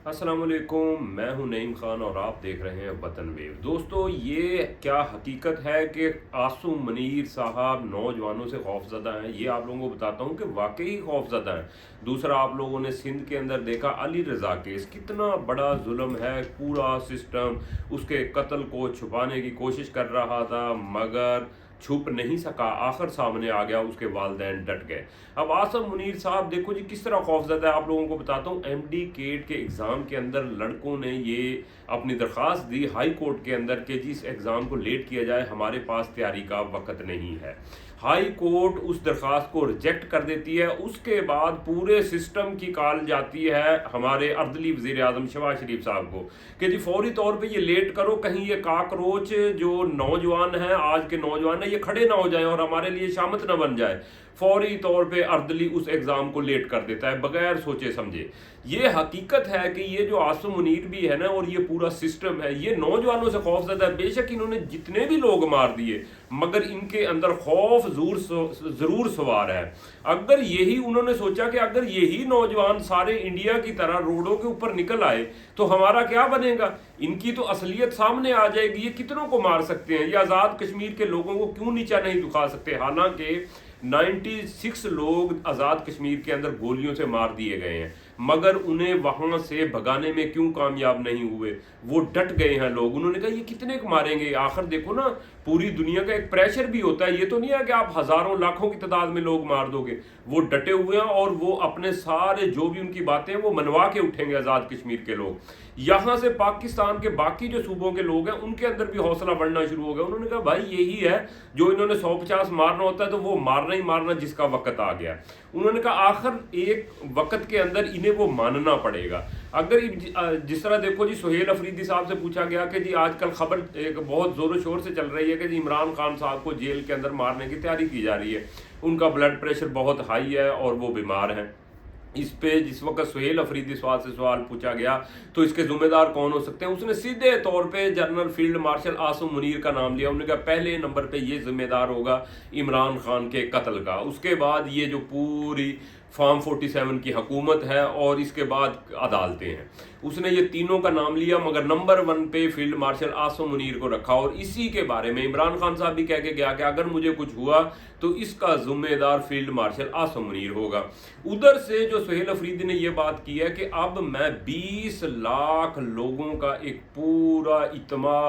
अस्सलाम वालेकुम, मैं हूं नईम खान और आप देख रहे हैं वतन वेव। दोस्तों, ये क्या हकीकत है कि आसम मुनीर साहब नौजवानों से खौफजदा हैं? ये आप लोगों को बताता हूं कि वाकई ही खौफजदा हैं। दूसरा, आप लोगों ने सिंध के अंदर देखा अली रज़ा केस, कितना बड़ा जुल्म है। पूरा सिस्टम उसके कत्ल को छुपाने की कोशिश कर रहा था, मगर छुप नहीं सका। आखिर सामने आ गया, उसके वालिदैन डट गए। अब आसम मुनीर साहब देखो जी किस तरह खौफजदा है, आप लोगों को बताता हूँ। एमडी केट के एग्ज़ाम के अंदर लड़कों ने ये अपनी दरख्वास्त दी हाई कोर्ट के अंदर कि जिस एग्ज़ाम को लेट किया जाए, हमारे पास तैयारी का वक्त नहीं है। हाई कोर्ट उस दरख्वास्त को रिजेक्ट कर देती है। उसके बाद पूरे सिस्टम की कॉल जाती है हमारे अर्दली वज़ीर आज़म शहबाज शरीफ साहब को कि जी फौरी तौर पे ये लेट करो, कहीं ये काकरोच जो नौजवान हैं, आज के नौजवान हैं, ये खड़े ना हो जाएं और हमारे लिए शामत ना बन जाए। फौरी तौर पे अर्दली उस एग्ज़ाम को लेट कर देता है बगैर सोचे समझे। ये हकीकत है कि ये जो आसम मुनीर भी है ना, और ये पूरा सिस्टम है, ये नौजवानों से खौफजदा है। बेशक इन्होंने जितने भी लोग मार दिए, मगर इनके अंदर खौफ ज़रूर सवार है। अगर यही उन्होंने सोचा कि अगर यही नौजवान सारे इंडिया की तरह रोडों के ऊपर निकल आए तो हमारा क्या बनेगा, इनकी तो असलियत सामने आ जाएगी। ये कितनों को मार सकते हैं, ये आज़ाद कश्मीर के लोगों को क्यों नीचा नहीं दिखा सकते? हालांकि 96 लोग आज़ाद कश्मीर के अंदर गोलियों से मार दिए गए हैं, मगर उन्हें वहाँ से भगाने में क्यों कामयाब नहीं हुए? वो डट गए हैं लोग। उन्होंने कहा ये कितने को मारेंगे? आखिर देखो ना, पूरी दुनिया का एक प्रेशर भी होता है। ये तो नहीं है कि आप हज़ारों लाखों की तादाद में लोग मार दोगे। वो डटे हुए हैं और वो अपने सारे जो भी उनकी बातें हैं वो मनवा के उठेंगे आज़ाद कश्मीर के लोग। यहाँ से पाकिस्तान के बाकी जो सूबों के लोग हैं उनके अंदर भी हौसला बढ़ना शुरू हो गया। उन्होंने कहा भाई यही है जो इन्होंने 150 मारना होता है तो वो मारना ही मारना, जिसका वक्त आ गया। उन्होंने कहा आखिर एक वक्त के अंदर इन्हें वो मानना पड़ेगा। अगर जिस तरह देखो जी, सुहेल अफरीदी साहब से पूछा गया कि जी आजकल खबर एक बहुत जोरों शोर से चल रही है कि जी इमरान खान साहब को जेल के अंदर मारने की तैयारी की जा रही है, उनका ब्लड प्रेशर बहुत हाई है और वो बीमार हैं। इस पे जिस वक्त सुहेल अफरीदी से सवाल पूछा गया तो इसके जिम्मेदार कौन हो सकते हैं, उसने सीधे तौर पे general field marshal Asim Munir का नाम लिया। उन्होंने कहा पहले नंबर पे ये जिम्मेदार होगा इमरान खान के कत्ल का, उसके बाद ये जो पूरी फॉर्म 47 की हुकूमत है और इसके बाद अदालतें हैं। उसने ये तीनों का नाम लिया, मगर नंबर 1 पे फील्ड मार्शल आसम मुनीर को रखा। और इसी के बारे में इमरान खान साहब भी कह के गया कि अगर मुझे कुछ हुआ तो इसका जिम्मेदार फील्ड मार्शल आसम मुनीर होगा। उधर से जो सुहेल अफरीदी ने यह बात की है कि अब मैं 20 लाख लोगों का एक पूरा इज्तिमा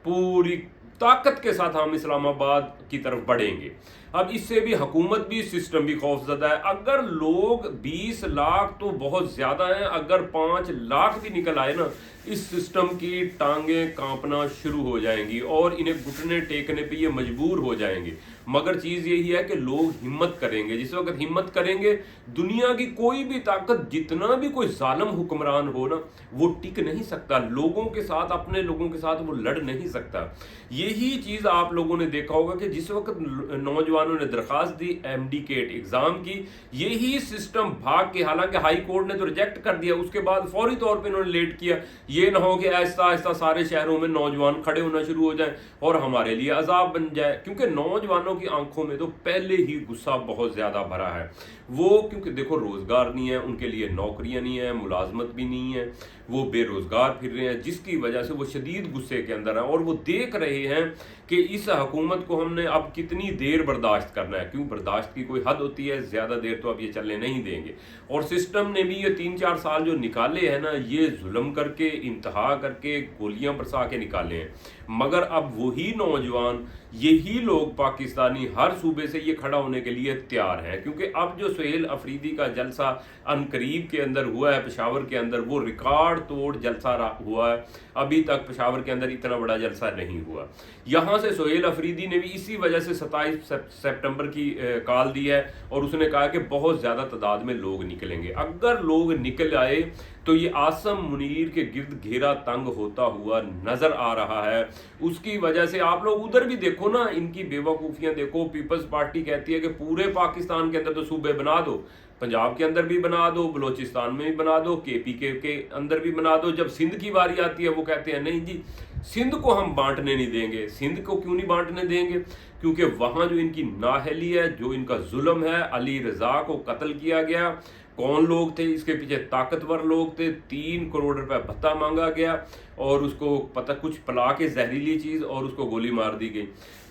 पूरी ताकत के साथ हम इस्लामाबाद की तरफ बढ़ेंगे। अब इससे भी हुकूमत भी सिस्टम भी खौफजदा है। अगर लोग 20 लाख तो बहुत ज़्यादा हैं, अगर 5 लाख भी निकल आए ना, इस सिस्टम की टांगें कांपना शुरू हो जाएंगी और इन्हें घुटने टेकने पे ये मजबूर हो जाएंगे। मगर चीज़ यही है कि लोग हिम्मत करेंगे। जिस वक्त हिम्मत करेंगे, दुनिया की कोई भी ताकत, जितना भी कोई जालिम हुक्मरान हो ना, वो टिक नहीं सकता। लोगों के साथ, अपने लोगों के साथ वो लड़ नहीं सकता। यही चीज़ आप लोगों ने देखा होगा कि जिस वक्त नौजवानों ने दरख्वास्त दी एमडी केट एग्ज़ाम की, यही सिस्टम भाग के, हालांकि हाई कोर्ट ने तो रिजेक्ट कर दिया, उसके बाद फौरी तौर पर इन्होंने लेट किया। ये ना हो कि आहिस्ता आहिस्ता सारे शहरों में नौजवान खड़े होना शुरू हो जाएं और हमारे लिए अजाब बन जाए। क्योंकि नौजवानों की आंखों में तो पहले ही गुस्सा बहुत ज़्यादा भरा है। वो क्योंकि देखो रोज़गार नहीं है, उनके लिए नौकरियां नहीं है, मुलाजमत भी नहीं है, वो बेरोज़गार फिर रहे हैं, जिसकी वजह से वो शदीद गुस्से के अंदर हैं। और वो देख रहे हैं कि इस हुकूमत को हमने अब कितनी देर बर्दाश्त करना है। क्यों, बर्दाश्त की कोई हद होती है, ज़्यादा देर तो अब ये चलने नहीं देंगे। और सिस्टम ने भी ये 3-4 साल जो निकाले हैं ना, ये जुल्म करके, इंतहा करके, गोलियां बरसा के निकाले हैं। मगर अब वही नौजवान, यही लोग पाकिस्तानी हर सूबे से ये खड़ा होने के लिए तैयार हैं। क्योंकि अब जो सुहेल अफरीदी का जलसा अनकरीब के अंदर हुआ है पेशावर के अंदर, वो रिकॉर्ड तोड़ जलसा हुआ है। अभी तक पेशावर के अंदर इतना बड़ा जलसा नहीं हुआ। यहाँ से सुहेल अफरीदी ने भी इसी वजह से 27 सितंबर की कॉल दी है और उसने कहा कि बहुत ज़्यादा तादाद में लोग निकलेंगे। अगर लोग निकल आए तो ये आसम मुनीर के गिर्द घेरा तंग होता हुआ नजर आ रहा है। उसकी वजह से आप लोग उधर भी देखो ना, इनकी बेवकूफ़ियाँ देखो। पीपल्स पार्टी कहती है कि पूरे पाकिस्तान के अंदर तो सूबे बना दो, पंजाब के अंदर भी बना दो, बलोचिस्तान में भी बना दो, केपी के अंदर भी बना दो। जब सिंध की बारी आती है वो कहते हैं नहीं जी, सिंध को हम बांटने नहीं देंगे। सिंध को क्यों नहीं बांटने देंगे? क्योंकि वहाँ जो इनकी नाअहली है, जो इनका जुल्म है, अली रज़ा को कत्ल किया गया, कौन लोग थे इसके पीछे? ताकतवर लोग थे। 3 करोड़ रुपए भत्ता मांगा गया और उसको पता कुछ पिला के जहरीली चीज़ और उसको गोली मार दी गई।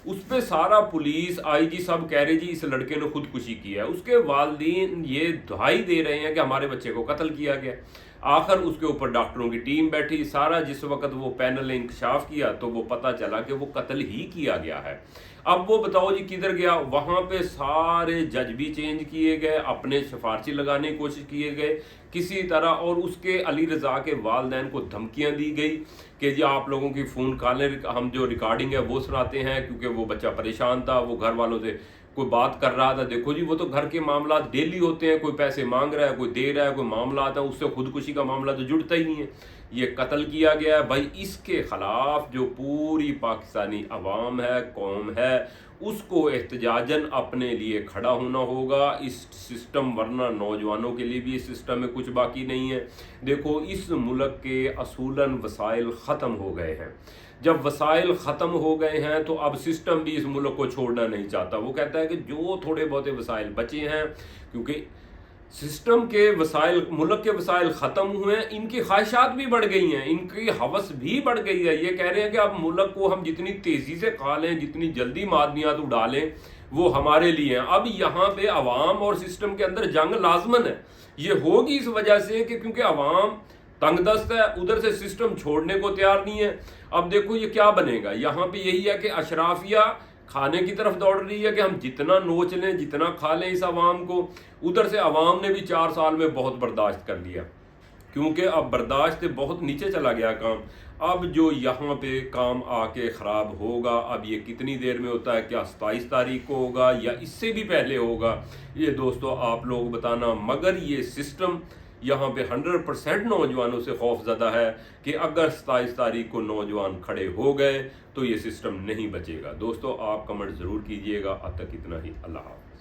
उस पर सारा पुलिस आईजी सब कह रहे जी इस लड़के ने खुदकुशी की है। उसके वालिदैन ये दुहाई दे रहे हैं कि हमारे बच्चे को कत्ल किया गया। आखिर उसके ऊपर डॉक्टरों की टीम बैठी, सारा जिस वक्त वो पैनल ने इंकशाफ किया तो वो पता चला कि वो कत्ल ही किया गया है। अब वो बताओ जी किधर गया? वहाँ पे सारे जज भी चेंज किए गए, अपने सिफारशी लगाने की कोशिश किए गए किसी तरह, और उसके अली रज़ा के वालिदैन को धमकियाँ दी गई कि जी आप लोगों की फ़ोन कॉलें हम जो रिकॉर्डिंग है वो सुनाते हैं, क्योंकि वो बच्चा परेशान था, वो घर वालों से कोई बात कर रहा था। देखो जी वो तो घर के मामला डेली होते हैं, कोई पैसे मांग रहा है, कोई दे रहा है, कोई मामला आता है, उससे खुदकुशी का मामला तो जुड़ता ही नहीं है। ये कत्ल किया गया है भाई। इसके खिलाफ जो पूरी पाकिस्तानी अवाम है, कौम है, उसको एहतजाजन अपने लिए खड़ा होना होगा इस सिस्टम, वरना नौजवानों के लिए भी इस सिस्टम में कुछ बाकी नहीं है। देखो इस मुल्क के असूलन वसाइल ख़त्म हो गए हैं। जब वसाइल ख़त्म हो गए हैं तो अब सिस्टम भी इस मुल्क को छोड़ना नहीं चाहता। वो कहता है कि जो थोड़े बहुत वसाइल बचे हैं, क्योंकि सिस्टम के वसाइल, मुल्क के वसाइल ख़त्म हुए हैं, इनकी ख्वाहिशात भी बढ़ गई हैं, इनकी हवस भी बढ़ गई है। ये कह रहे हैं कि अब मुल्क को हम जितनी तेज़ी से खा लें, जितनी जल्दी मादनियात उड़ा लें, वो हमारे लिए हैं। अब यहाँ पे अवाम और सिस्टम के अंदर जंग लाजमन है। ये होगी इस वजह से कि क्योंकि अवाम तंगदस्त है, उधर से सिस्टम छोड़ने को तैयार नहीं है। अब देखो ये क्या बनेगा। यहाँ पे यही है कि अशराफिया खाने की तरफ दौड़ रही है कि हम जितना नोच लें, जितना खा लें इस अवाम को। उधर से अवाम ने भी 4 साल में बहुत बर्दाश्त कर लिया, क्योंकि अब बर्दाश्त से बहुत नीचे चला गया काम। अब जो यहाँ पे काम आके ख़राब होगा, अब ये कितनी देर में होता है, क्या 27 तारीख को होगा या इससे भी पहले होगा, ये दोस्तों आप लोग बताना। मगर ये सिस्टम यहाँ पे 100% नौजवानों से खौफज़दा है कि अगर 27 तारीख को नौजवान खड़े हो गए तो ये सिस्टम नहीं बचेगा। दोस्तों आप कमेंट ज़रूर कीजिएगा। अब तक इतना ही। अल्लाह हाफ़िज़।